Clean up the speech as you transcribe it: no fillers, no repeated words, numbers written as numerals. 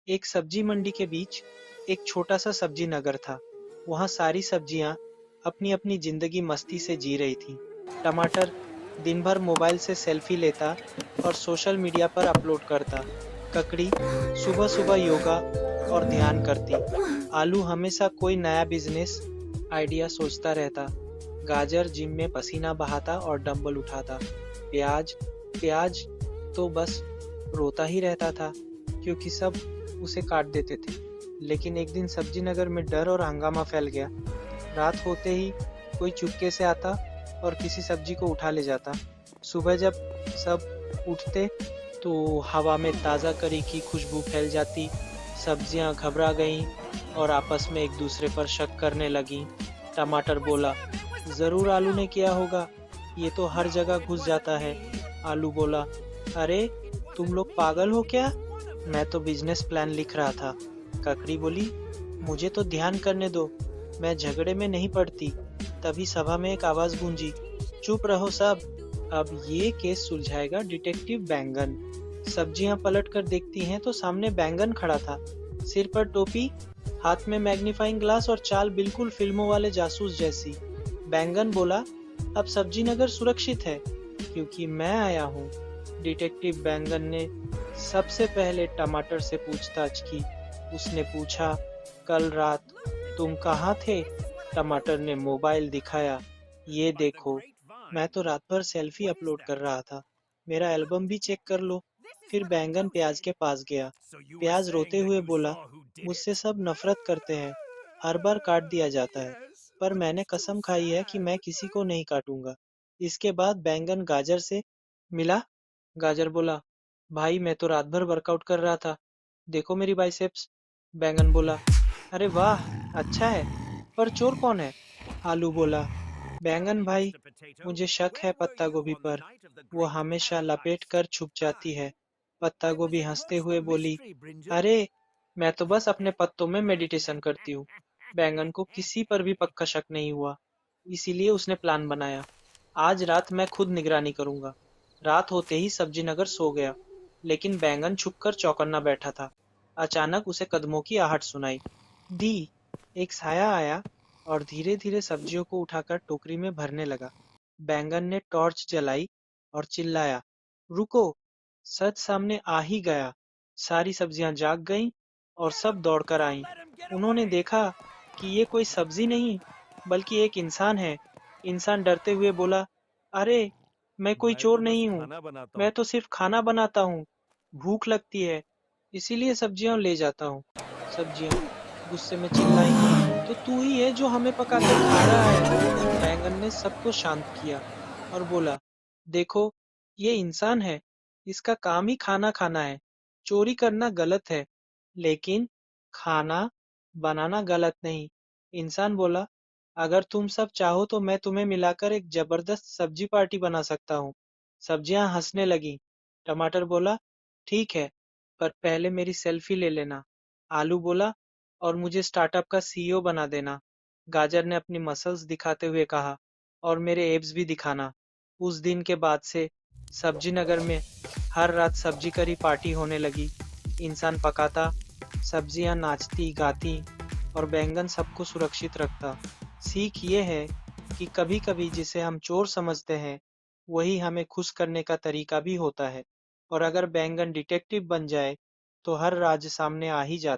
एक सब्जी मंडी के बीच एक छोटा सा सब्जी नगर था। वहाँ सारी सब्जियाँ अपनी अपनी जिंदगी मस्ती से जी रही थी। टमाटर दिन भर मोबाइल से सेल्फी लेता और सोशल मीडिया पर अपलोड करता। ककड़ी सुबह सुबह योगा और ध्यान करती। आलू हमेशा कोई नया बिजनेस आइडिया सोचता रहता। गाजर जिम में पसीना बहाता और डंबल उठाता। प्याज प्याज तो बस रोता ही रहता था, क्योंकि सब उसे काट देते थे। लेकिन एक दिन सब्जी नगर में डर और हंगामा फैल गया। रात होते ही कोई चुपके से आता और किसी सब्जी को उठा ले जाता। सुबह जब सब उठते तो हवा में ताज़ा करी की खुशबू फैल जाती। सब्जियां घबरा गईं और आपस में एक दूसरे पर शक करने लगीं। टमाटर बोला, ज़रूर आलू ने किया होगा, ये तो हर जगह घुस जाता है। आलू बोला, अरे तुम लोग पागल हो क्या, मैं तो बिजनेस प्लान लिख रहा था। ककड़ी बोली, मुझे तो ध्यान करने दो, मैं झगड़े में नहीं पड़ती। तभी सभा में एक आवाज गूंजी, चुप रहो सब, अब ये केस सुलझाएगा डिटेक्टिव बैंगन। सब्जियां पलट कर देखती हैं तो सामने बैंगन खड़ा था, सिर पर टोपी, हाथ में मैग्नीफाइंग ग्लास और चाल बिल्कुल फिल्मों वाले जासूस जैसी। बैंगन बोला, अब सब्जी नगर सुरक्षित है, क्योंकि मैं आया हूँ। डिटेक्टिव बैंगन ने सबसे पहले टमाटर से पूछताछ की। उसने पूछा, कल रात तुम कहाँ थे? टमाटर ने मोबाइल दिखाया। ये देखो, मैं तो रात भर सेल्फी अपलोड कर रहा था, मेरा एल्बम भी चेक कर लो। फिर बैंगन प्याज के पास गया। प्याज रोते हुए बोला, मुझसे सब नफरत करते हैं, हर बार काट दिया जाता है, पर मैंने कसम खाई है कि मैं किसी को नहीं काटूंगा। इसके बाद बैंगन गाजर से मिला। गाजर बोला, भाई मैं तो रात भर वर्कआउट कर रहा था, देखो मेरी बाइसेप्स। बैंगन बोला, अरे वाह, अच्छा है, पर चोर कौन है? आलू बोला, बैंगन भाई, मुझे शक है पत्ता गोभी पर, वो हमेशा लपेट कर छुप जाती है। पत्ता गोभी हंसते हुए बोली, अरे मैं तो बस अपने पत्तों में मेडिटेशन करती हूँ। बैंगन को किसी पर भी पक्का शक नहीं हुआ, इसीलिए उसने प्लान बनाया, आज रात मैं खुद निगरानी करूंगा। रात होते ही सब्जी नगर सो गया, लेकिन बैंगन छुपकर चौकन्ना बैठा था। अचानक उसे कदमों की आहट सुनाई दी। एक साया आया और धीरे धीरे सब्जियों को उठाकर टोकरी में भरने लगा। बैंगन ने टॉर्च जलाई और चिल्लाया, रुको, सच सामने आ ही गया। सारी सब्जियां जाग गईं और सब दौड़कर आईं। उन्होंने देखा कि ये कोई सब्जी नहीं, बल्कि एक इंसान है। इंसान डरते हुए बोला, अरे मैं कोई चोर नहीं हूँ, मैं तो सिर्फ खाना बनाता हूँ। भूख लगती है, इसीलिए सब्जियां ले जाता हूँ। सब्जियां गुस्से में चिल्लाई, तो तू ही है जो हमें पकाकर खा रहा है। बैंगन ने सबको शांत किया और बोला, देखो, ये इंसान है, इसका काम ही खाना खाना है। चोरी करना गलत है, लेकिन खाना बनाना गलत नहीं। इंसान बोला, अगर तुम सब चाहो तो मैं तुम्हें मिलाकर एक जबरदस्त सब्जी पार्टी बना सकता हूँ। सब्जियां हंसने लगी। टमाटर बोला, ठीक है, पर पहले मेरी सेल्फी ले लेना। आलू बोला, और मुझे स्टार्टअप का सीईओ बना देना। गाजर ने अपनी मसल्स दिखाते हुए कहा, और मेरे एब्स भी दिखाना। उस दिन के बाद से सब्जी नगर में हर रात सब्जी करी पार्टी होने लगी। इंसान पकाता, सब्जियां नाचती गाती और बैंगन सबको सुरक्षित रखता। सीख ये है कि कभी-कभी जिसे हम चोर समझते हैं, वही हमें खुश करने का तरीका भी होता है। और अगर बैंगन डिटेक्टिव बन जाए, तो हर राज सामने आ ही जाता है।